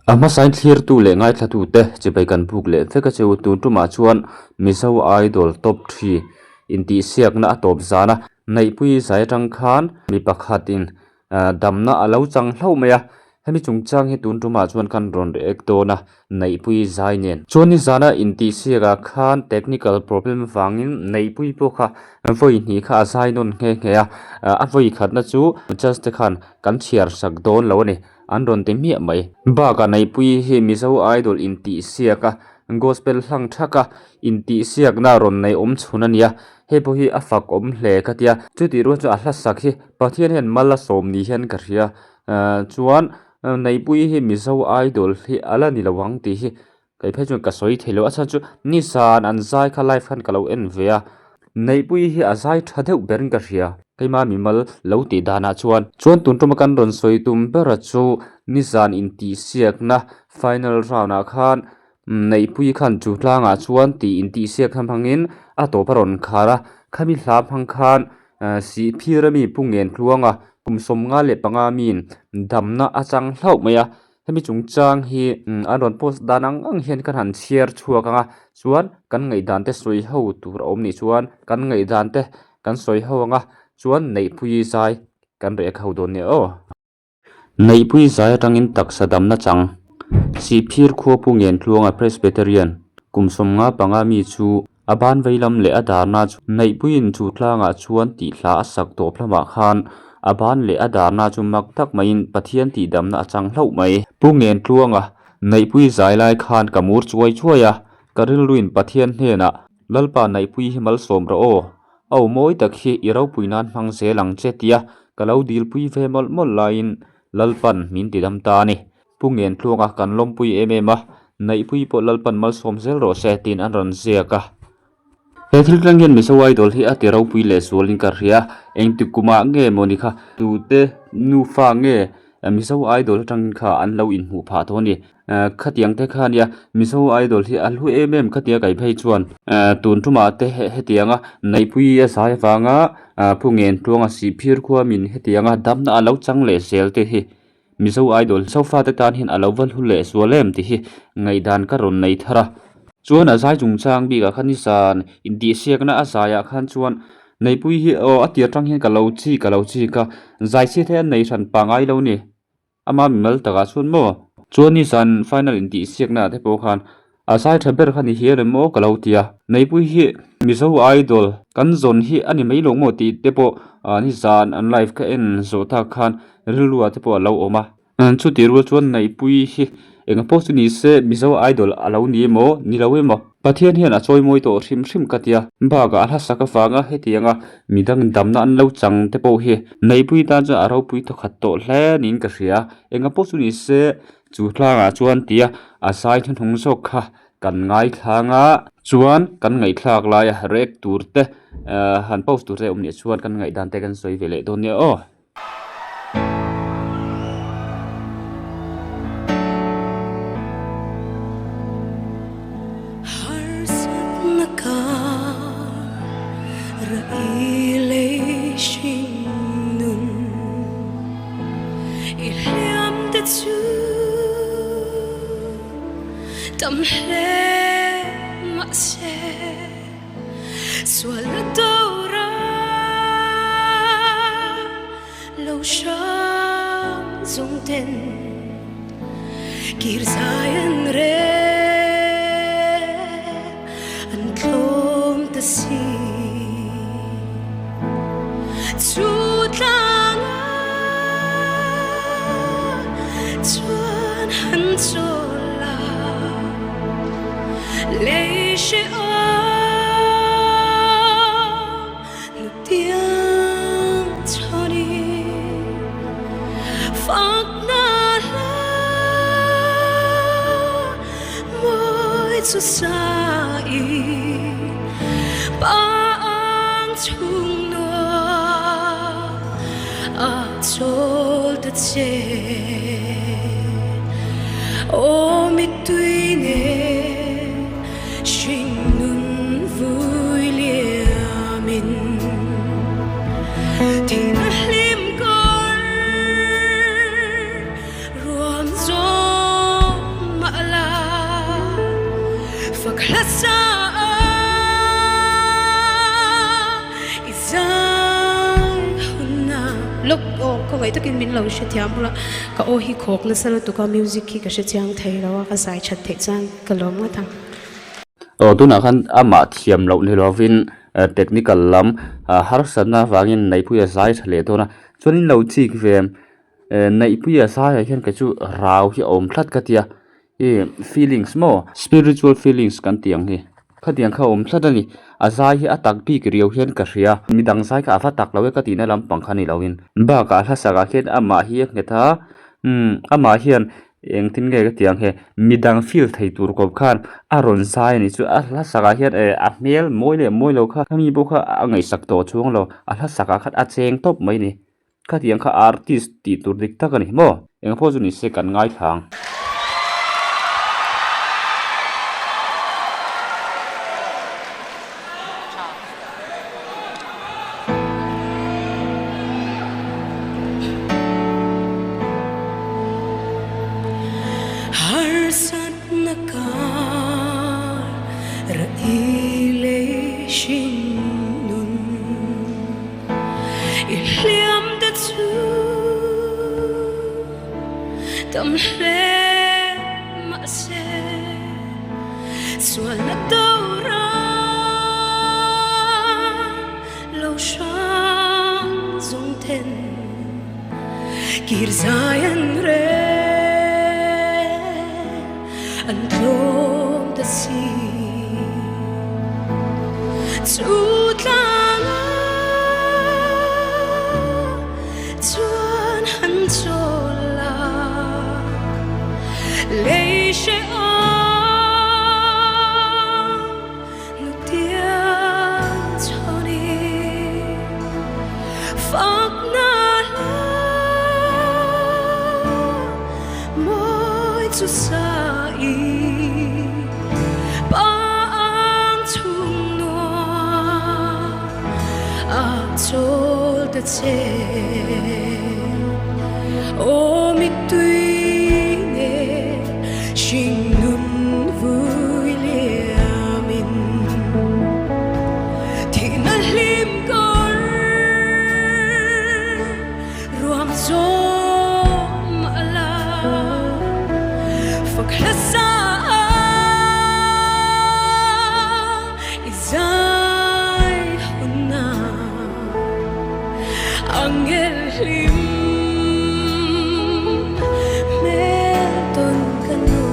ama sign clear tu le ngai thatu te chipai kan phuk le feka cheu tu tuma chuan Mizo Idol top 3 intihsiakna top zana Neihpuii zai tang khan mi pakhatin damna alo chang hlo maya hemi chungchang hi tun tuma chuan kan ron reek dona Neihpuii zai nen chuan zana intihsiaka khan technical problem wangin Neihpuii pokha voi ni kha zai non nge nge a voi khatna chu just khan kan thiar sak don lo ni an ron te mi mai ba ka Neihpuii hi Mizo Idol intihsiaka gospel hlang thaka intihsiakna ron nei om chhuna nia he po hi afak om hle katia chuti ro chu a hlasak hi pathian hen mala som ni hian ka ria chuan Neihpuii hi Mizo Idol hi ala ni lawang ti hi kai phe chu ka soi thelo acha chu ni san an zai kha life khan kalo en vea Neihpuii hi azai thadeu berin ka ria keima mimal lo ti dana chuan tuntuma kan ron soi tum bera chu nizan intihsiakna final round a khan Neihpuii khan chu tlanga chuan ti intihsiak khan phangin a to paron khara khami hla phang khan si phirami pungen tluanga kumsom nga le panga min damna achang hlau maya hemi chungchang hi aron post danang ang hian kan han share chuaka chuan kan ngei dan te soi ho tur om ni chuan kan ngei dan te kan soi ho anga chuan Neihpuii zai kan re khau don ne o Neihpuii zai tangin taksa damna chang si phir kho pungen tluanga presbyterian kumsom nga panga mi chu aban veilam le adarna chu Neihpuii in chu tlanga chuan ti hla asak to phlama khan aban le adarna chu mak tak main pathian ti damna achang hlo mai pungen tluanga Neihpuii zai lai khan kamur chuai chuaya karil ruin pathian hena lalpa Neihpuii himal som ro o au moi tak hi iro puinan hmang se lang che tia kalau dil pui ve mol mol lain lalpan min ti dam ta ni pungen tluanga kan lompui emema Neihpuii po lalpan mal som zel ro se tin an ron ziaka he thiltlang hian Mizo Idol hi atiro pui le sualin ka ria engti kuma nge monika tute nufa nge Mizo Idol tang kha an lo in hu pha thoni khatiang te khania Mizo Idol hi alhu khatia kai phei chuan tun tuma te hetianga Neihpuii a sai wanga phungen tuanga si phir khuwa min hetianga damna alo chang le sel te hi Mizo Idol sofa te tan hin alo wal hu le sualem ti hi ngai dan ka ron nei thara chuan a zai chungchang bi ka khanisan intihsiakna a zaya khan chuan Neihpuii hi o atir tang hian kalo chi ka zai si the nei ran pangai lo ni ama mimal taka chuan mo chuan ni san final intihsiakna te po khan a sai thaber khani hi remo kalo tia Neihpuii hi Mizo Idol kan zon hi ani mei lo mo ti te po ni zan an live ka en zo ta khan rilwa te po lo oma chu ti ru chuan Neihpuii hi enga post ni se Mizo Idol alo ni mo ni lo emo pathian hian a choi moi to hrim katia baga ala saka fanga hetianga midang damna an lo chang te po hi Neihpuii ta cha aro pui to khat to hle nin ka ria enga post ni se chu thlanga chuan tia a sai thun hung sok kha kan ngai thlanga chuan kan ngai thlak lai rek turte han post tur te omni chuan kan ngai dan te kan soi vele don ne o tâm hle ma se swala dora lo sham zong ten kir zayan re an klom ta si Chutanga chuan han chola leishi o nu tiang choni phak na la moi chu sai pa ang chung no a chol ta che o mi tui ne shin nun vui liamin tin hlim kor ruam zo faklasa lúc có vậy tôi kinh mình lâu sẽ thiam là có ô hi khóc là sao tụi có music khi cái sẽ chang thấy đó cái sai chặt thế chang cái lom cái thằng tu na khan ama thiam lo ni lovin technical lam har sana wangin Neihpuii zai thale to na chuanin lo chi ki ve Neihpuii zai hian ka chu rau hi om thlat ka tia feelings mo spiritual feelings kan tiang hi khatiang kha om thlat ani azai hi atak pi ki riau hian ka ria midang zai ka afa tak lawe ka tina lam pangkhani lawin ba ka hla saka khet ama hi ngetha ama hian eng tin nge ka tiang he midang feel thei tur kop khan aron sai ni chu a hla saka hian a mel moi lo kha mi bo kha angai sak to chuang lo a hla saka khat a cheng top mai ni kha tiang kha artist ti tur dik tak ani mo eng pho chu ni se kan ngai thang har sat na kar ra ile shin nun iliam de tu tam hle ma se swal na dora lo shang zong ten kir zayan re and bloom the sea to langa tuan han chola lei she nu tia choni fak na la moi to sa the che o mi tui ne shin nun vui liamin thì na lim kor ruam zo ala faklasa angel him meton kano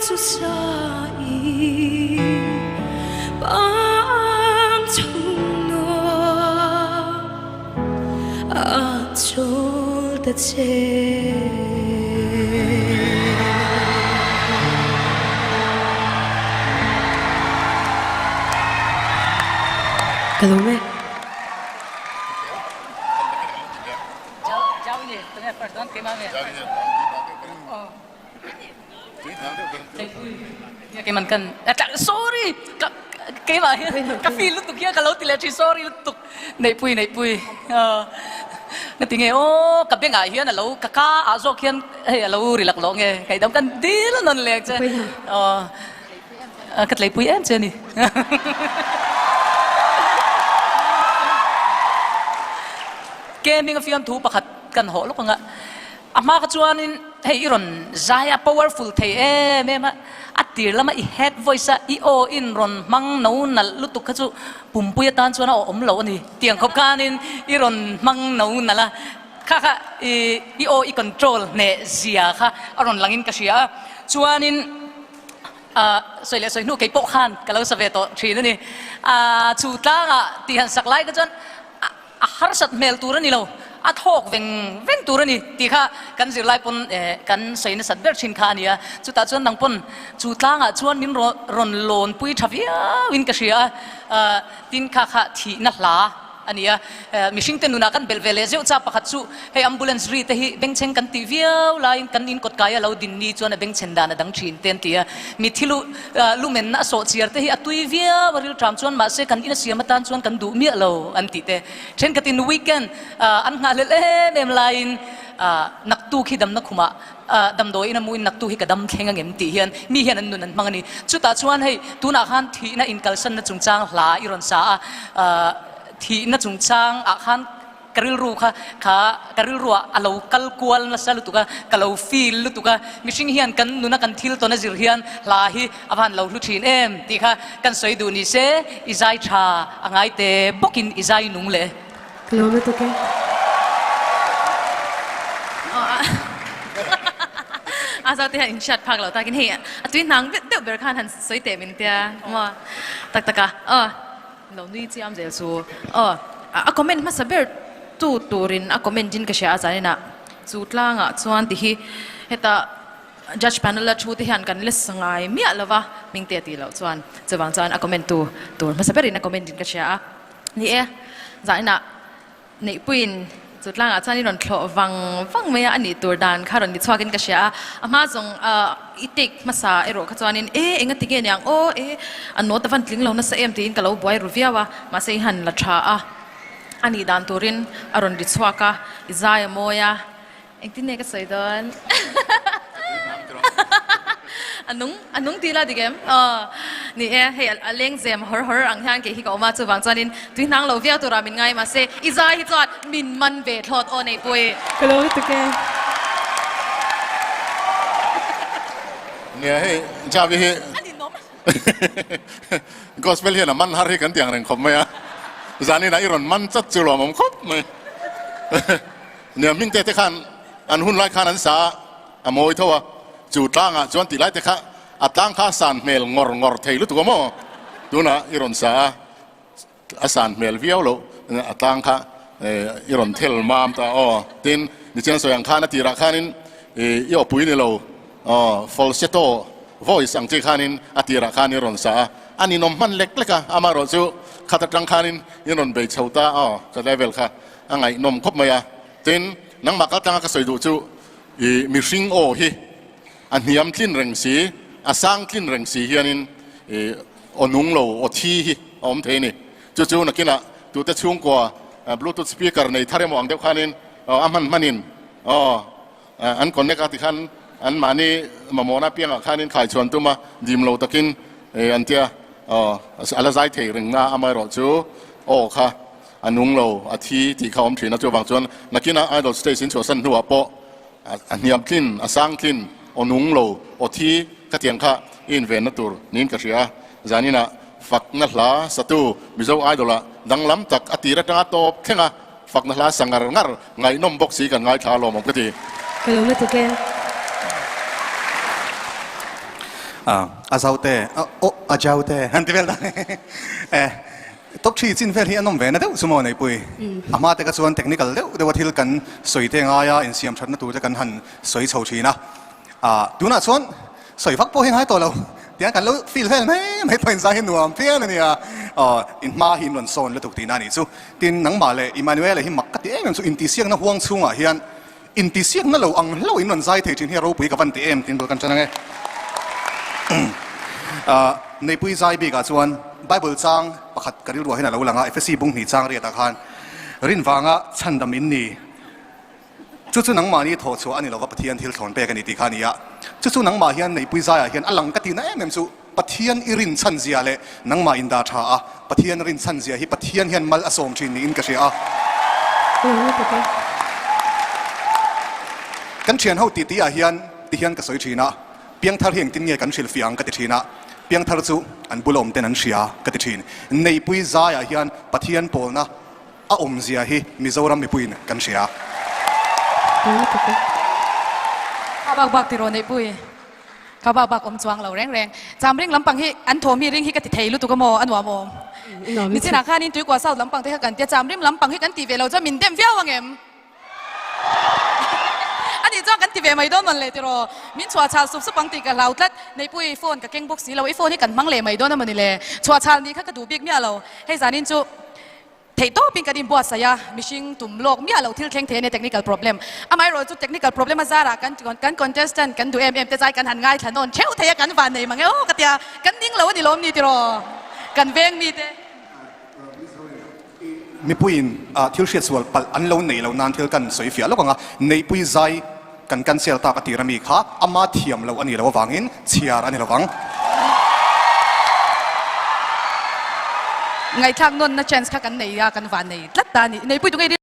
to sai bang chung no a chol the che hello me cái mình cần sorry cái mà cà phê lúc tục kia cả lâu thì là chỉ sorry lúc tục Neihpuii nó tiếng nghe ô cặp bên ngài hiền là lâu cả à do hiền hay lâu rì lạc lo nghe cái đống căn tí là non lẹt chứ cắt Neihpuii em chưa nè cái mình phim thú bạcกันหอลูกงะอามาก็ชวนให้อีรอนใจอะ powerful เทเม่มาอัดตีแล้วมาอี head voice อีโออินรอนมังนูนัลลุตุกขจูปุ่มปุยตานชวนเอาอมเหลวนี่เตียงขบการนินอีรอนมังนูนัลละค่ะอีโออี control เนี่ยเสียค่ะอรอนหลังอินกระเสียชวนนินสวยเลยสวยนู่นไก่โป๊ะขันก็เราสเวตทีนั่นนี่ชูตาอ่ะตีหันสักไล่ก็จนหาสัตว์เมลตัวนี่เราอัดหอกเวงตัวนี่ที่ข้ากันสิไล่ปนกันใส่ในสัตว์เบลชินคานี่จุดตาชวนดังปนจุดล่างชวนมินรอนโลนปุยทับยาวินกระเชียตินข้าที่นักลาอันนี้มิชิงเตนุนักันเบลเวลเจ้าจ้าประคัตสุให้อัมบูเลนส์รีแต่ฮีเบงเชงกันตีวิวไลน์กันอินกดกายเราดินนี้ชวนเบงเชนดานดังชินเต็นตีมีที่ลูเมนน่ะโซเชียร์แต่ฮีอัตุยวิวบริลทรัมชวนมาเสกันอินเสียมาตันชวนกันดูเมียเราอันตีเตเช่นกันตินวีแกนอันงานเล่เบมไลน์นักตู้ขี้ดำนักขุมะดำโดยนั้นมุยนักตู้ขี้กระดำแข็งเงี้ยตีเฮียนมีเฮียนอันนู้นนั่นมังนี่จุดตาชวนให้ตูนักฮันที่น่ะอินกัลสันน่ะจงจางหลาอิรอนซาที่น่าจงจางอาคารกริลรูค่ะกริลรัวอาเราคัลกวลนั่นสลุตุกะกะเราฟีลลุตุกะมิชิงเฮียนกันนุนักกันทิลตัวนั้นจิรเฮียนลาฮีอาพันเราลุชินตีค่ะกันสวยดูนี่เสอิใจชาอ่างไอเตบกินอิใจนุ่งเลยกลัวไหมตุ๊กแกอาจารย์ที่หันชัดพักเราตากินเฮียตัวนังเดี๋ยวเบอร์คันหันสวยเตมินเตียมาตักเรานี่จีมเจสูคอมเมนต์มาสับเบอร์ตูรินคอมเมนต์จินก็เชียอาจารย์นะสุดล่างส่วนที่เหตุjudge panel ละชูที่หันกันเล็กสังไงมีอะไรวะมิงเตียตีเราส่วนจะวางจานคอมเมนต์ตัวมาสับเบอร์นะคอมเมนต์จินก็เชียนี่อาจารย์นะNeihpuiiจุดล่างอาจารย์นี่รอนคลอวังไม่อันนี้ตัวดานข้ารอนดิชวากินกระเชียอามาจงอิติกมาสาเอโรขจวานินเอ็งติเกนยังอันโนตะวันทิ้งเราน่าเสียมตีนกับเราบอยรูเวียวะมาเสียหันละชาอันนี้ดานตัวรินอารอนดิชวากะอิซายโมยาเอ็งที่เนี่ยก็สวยดอนอันนุ่งตีละดิเกมนี่ให้เลี้ยงเซมฮอร์อังฮันเกี่ยฮิกออกมาจู่บางจานินตุยนางเราเวียตัวรามินไงมาเซอิซาฮิจอดมินมันเบทอดNeihpuiiกลัวไหมตุ๊กแกเนี่ยให้ชาวพี่ก็สเปเลียนะมันฮาริกันเตียงแรงคมไหมอ่ะจานี่นะอีรอนมันจัดจุลมันครบไหมเนี่ยมิ่งเตะขันอันหุ่นไล่ขันอันสาอโมยเท่าจูตั้งจวนตีไล่เตะขันอัตั้งข้าสันเมลงอร์เทลุตุกโมดูนะอีรอนสาอาสันเมลวิโอโลอัตั้งข้าอีรอนเทลมามตาตินดิฉันสวยงข้านาทีรักข้านินย่อปุยนี่เราfalsetto voice อังเจข้านินอาทิรักข้านิรอนสาอันนี้นมมันเล็กเล็กอามารอจูขัดจังข้านินอีรอนเบยเชาตาจะเลเวลค่ะอังไงนมครบไหมอ่ะตินนังมักกะตังก็สวยดูจูมีซิงฮีอันนี้ยำทิ้นเริงสีอาสังทิ้นเริงสีเฮียนินนุ่งโลทีฮีอมเทนี่จู่ๆนักกินอ่ะดูแต่ช่วงกว่าบลูทูธสปีกเกอร์ในทาร์มองเดียวข้านินมันนินอันคนนี้ก็ที่ขันอันมานี่มาโมนาเปียงข้านินขายชวนตัวมาดิมโลตะกินอันเดียอะไรใจเทเริงนะอามารอจูค่ะอันนุ่งโลอาทีที่เขาอมถือนะจู่บางส่วนนักกินไอดอลสเตชันชัวสันหัวโปอันนี้ยำทิ้นอาสังทิ้นนุ่งโลทีก็เตียงข้าอินเวนนัตัวนี่ก็เสียจานี่นะฝักนักลาสตูมิโซไอดอลละดังล้ำจากอติระดังโตแค่งะฝักนักลาสังกัดงัดไงนมบกสีกันไงทาลมก็ดีกลัวไหมตุ๊กแกอาเจ้าเต้อาเจ้าเต้ฮันติเวลได้ตบชีจินเวลที่อันนมเวนะเดี๋ยวสมองNeihpuiiอามาแต่ก็ส่วนเทคนิคเดี๋ยวว่าที่กันสวยเตงายาอินเสียมชัดนะตัวจะกันหันสวยโชว์ชีนะดูน่ะส่วนสวยฟักโป้ให้หายตัวเราเดี๋ยวกันแล้วฟีลเฟลไม่เป็นสาเหตุหน่วงเพี้ยนเนี่ยอินมาหินวันโซนแล้วถูกตีนั่นนี่สู้ตีนหนังมาเลยอิมานูเอลเลยหิมักกะตีมันสู้อินติเซียงนะห่วงชุ่งเฮียนอินติเซียงนั่นเราอังเราอินวันใจเทจินเฮียเราปุยกับวันตีตินตัวกันจะนั่งไง ในปุ้ยใจบีกับส่วนไบเบิลจังประคัดกระดิ่งรัวให้หน่าเราหลังเอฟซีบุ้งหนีจังเรียตาคานรินฟังชันดามินนี่จู่ๆนังมานี่โถชัวอันนี้เราก็ปะเทียนที่ถอนเปกันนี่ตีขานี่อะจู่ๆนังมาเฮียนในปุ้ยใจเฮียนอลังกตินะเอ็มสุปะเทียนอิรินชันเสียเลยนังมาอินดาชาอะปะเทียนรินชันเสียฮิปะเทียนเฮียนมัลอสมชินนี่อินกระเชียกันเชียนเฮาตีอาเฮียนตีเฮียนกระสวยชีนะเพียงทาร์เฮียงตินเงี้ยกันเชลฟิอังกติชีนะเพียงทาร์จูอันบุลอมเตนันเชียกติชีนในปุ้ยใจอาเฮียนปะเทียนโปลนะอาอมเสียฮิมิโซรัมมิปุ้ยกันเชียบักติโรในปุ้ยเขาบักอมจวงเราแรงจำเรื่องลำปังที่อันโทมีเรื่องที่กติเทยลุตุกโมอันหัวโมมิจินาคานินตุยกว่าเศร้าลำปังที่กันจะจำเรื่องลำปังที่กันตีเวเราจะมินเต็มเฟี้ยววังเอ็มอันนี้จ้องกันตีเวไม่โดนมันเลยติโรมินชัวชาสุบปังตีกับเราแต่ในปุ้ยโฟนกับเก่งบุกสีเราไอโฟนที่กันมังเลยไม่โดนมันนี่เลยชัวชานี้ข้ากระดูบิ๊กเมียเราให้สานินจุเทโต้เป็นการดินบัวสยามิชิงตุ่มโลกมีอะไรที่เข่งเทในเทคนิคโปรเบลมอาไม่รู้จุดเทคนิคโปรเบลมมาซาระกันคอนเทสต์กันดูเอ็มแต่ใจกันหันง่ายถนนเชี่ยวเทียกันฟันเลยมั้งโอ้กะเตียกันนิ่งแล้วนี่ล้มนี่ติโรกันเวงนี่เต้มีปุ้ยทิลเชียสวลปัลอันเราในเรานานทิลกันสวยเฟียแล้วก็ในปุ้ยใจกันเสียตากติรามีค่ะอามาเทียมเราอันนี้เราวางอินเชียร์อันนี้เราวางไงทางนนท์นะเชนส์กันในกันฟันในลัดตานี่ในปุ้ยตรงนี้